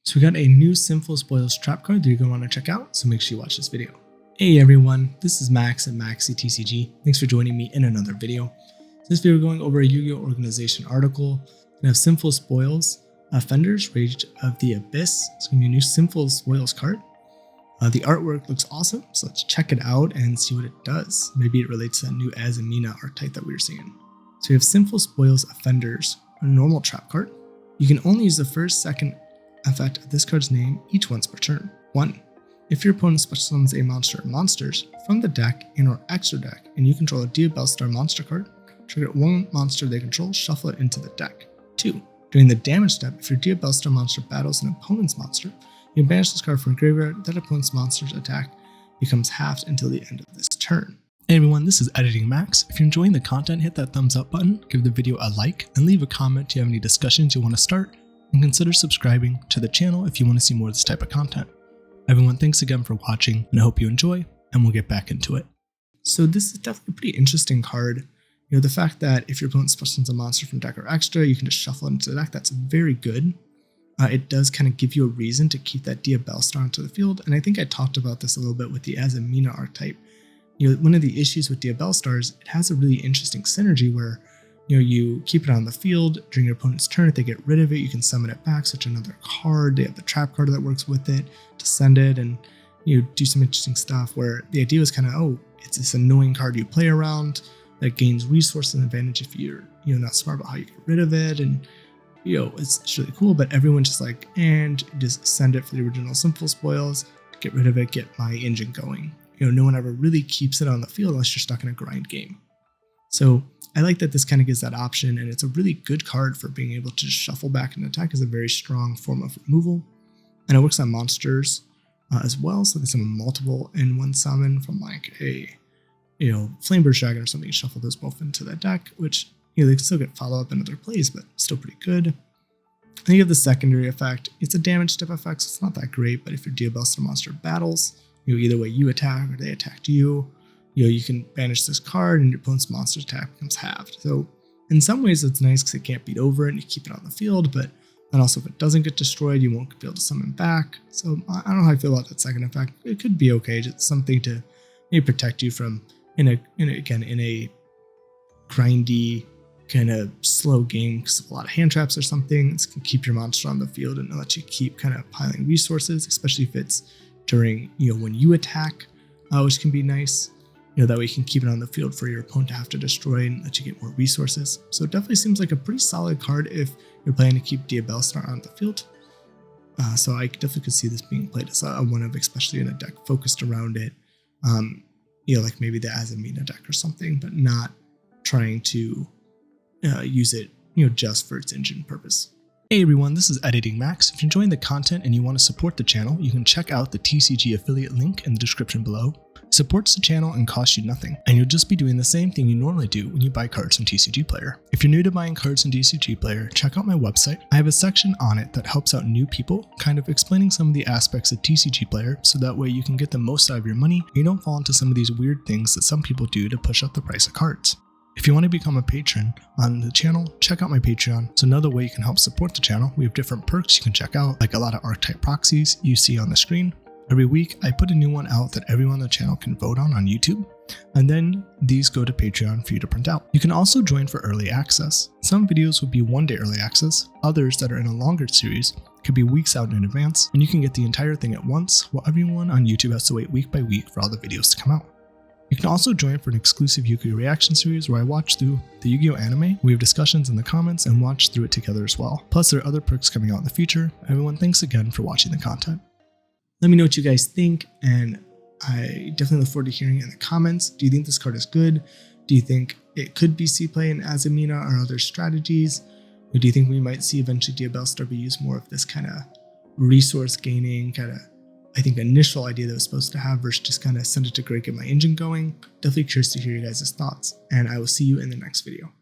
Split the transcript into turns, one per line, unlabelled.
So we got a new Sinful Spoils trap card that you're going to want to check out, so make sure you watch this video. Hey everyone, this is Max at MaxyTCG. Thanks for joining me in another video. So this video we're going over a Yu-Gi-Oh! Organization article. We have Sinful Spoils Offenders, Rage of the Abyss. It's going to be a new Sinful Spoils card. The artwork looks awesome, so let's check it out and see what it does. Maybe it relates to that new Azamina archetype that we were seeing. So we have Sinful Spoils Offenders, a normal trap card. You can only use the first, second effect of this card's name each once per turn. 1. If your opponent special summons a monster or monsters from the deck and or extra deck, and you control a Diabellstar monster card, trigger one monster they control, shuffle it into the deck. 2. During the damage step, if your Diabellstar monster battles an opponent's monster, you can banish this card from graveyard. That opponent's monster's attack becomes halved until the end of this turn. Hey everyone, this is Editing Max. If you're enjoying the content, hit that thumbs up button, give the video a like, and leave a comment if you have any discussions you want to start, and consider subscribing to the channel if you want to see more of this type of content. Everyone, thanks again for watching, and I hope you enjoy, and we'll get back into it. So this is definitely a pretty interesting card. You know, the fact that if your opponent special summons a monster from deck or extra, you can just shuffle it into the deck, that's very good. It does kind of give you a reason to keep that Diabellstar onto the field, and I think I talked about this a little bit with the Azamina archetype. You know, one of the issues with Diabellstar is it has a really interesting synergy where, you know, you keep it on the field during your opponent's turn. If they get rid of it, you can summon it back, such another card. They have the trap card that works with it to send it, and you do some interesting stuff where the idea was kind of, oh, it's this annoying card you play around that gains resource and advantage if you're, you know, not smart about how you get rid of it, and you know, it's really cool. But everyone just like, and just send it for the original Sinful Spoils, get rid of it, get my engine going. You know, no one ever really keeps it on the field unless you're stuck in a grind game. So I like that this kind of gives that option, and it's a really good card for being able to just shuffle back and attack as a very strong form of removal. And it works on monsters as well, so they summon multiple in one summon from like a, you know, Flameburst Dragon or something. You shuffle those both into that deck, which, you know, they can still get follow up in other plays, but still pretty good. And you have the secondary effect. It's a damage step effect, so it's not that great, but if your Diabellstar monster battles, you know, either way you attack or they attacked you, you know, you can banish this card and your opponent's monster attack becomes halved. So in some ways it's nice because it can't beat over it and you keep it on the field, but then also if it doesn't get destroyed, you won't be able to summon back. So I don't know how I feel about that second effect. It could be okay, just something to maybe protect you from in a grindy kind of slow game because of a lot of hand traps or something. This can keep your monster on the field and let you keep kind of piling resources, especially if it's during, you know, when you attack, which can be nice. You know, that way you can keep it on the field for your opponent to have to destroy and let you get more resources. So it definitely seems like a pretty solid card if you're planning to keep Diabellstar on the field. So I definitely could see this being played as a one of, especially in a deck focused around it. You know, like maybe the Azamina deck or something, but not trying to use it, you know, just for its engine purpose. Hey everyone, this is Editing Max. If you're enjoying the content and you want to support the channel, you can check out the TCG affiliate link in the description below. It supports the channel and costs you nothing, and you'll just be doing the same thing you normally do when you buy cards from TCG Player. If you're new to buying cards from TCG Player, check out my website. I have a section on it that helps out new people, kind of explaining some of the aspects of TCG Player so that way you can get the most out of your money and you don't fall into some of these weird things that some people do to push up the price of cards. If you want to become a patron on the channel, check out my Patreon. It's another way you can help support the channel. We have different perks you can check out, like a lot of archetype proxies you see on the screen. Every week, I put a new one out that everyone on the channel can vote on YouTube, and then these go to Patreon for you to print out. You can also join for early access. Some videos will be one-day early access, others that are in a longer series could be weeks out in advance, and you can get the entire thing at once, while everyone on YouTube has to wait week by week for all the videos to come out. You can also join for an exclusive Yu-Gi-Oh! Reaction series where I watch through the Yu-Gi-Oh! Anime, we have discussions in the comments, and watch through it together as well. Plus, there are other perks coming out in the future. Everyone, thanks again for watching the content. Let me know what you guys think, and I definitely look forward to hearing it in the comments. Do you think this card is good? Do you think it could be C-play in Azamina or other strategies? Or do you think we might see eventually Diabellstar be used more of this kind of resource gaining kind of, I think, initial idea that was supposed to have versus just kind of send it to great, get my engine going? Definitely curious to hear you guys' thoughts, and I will see you in the next video.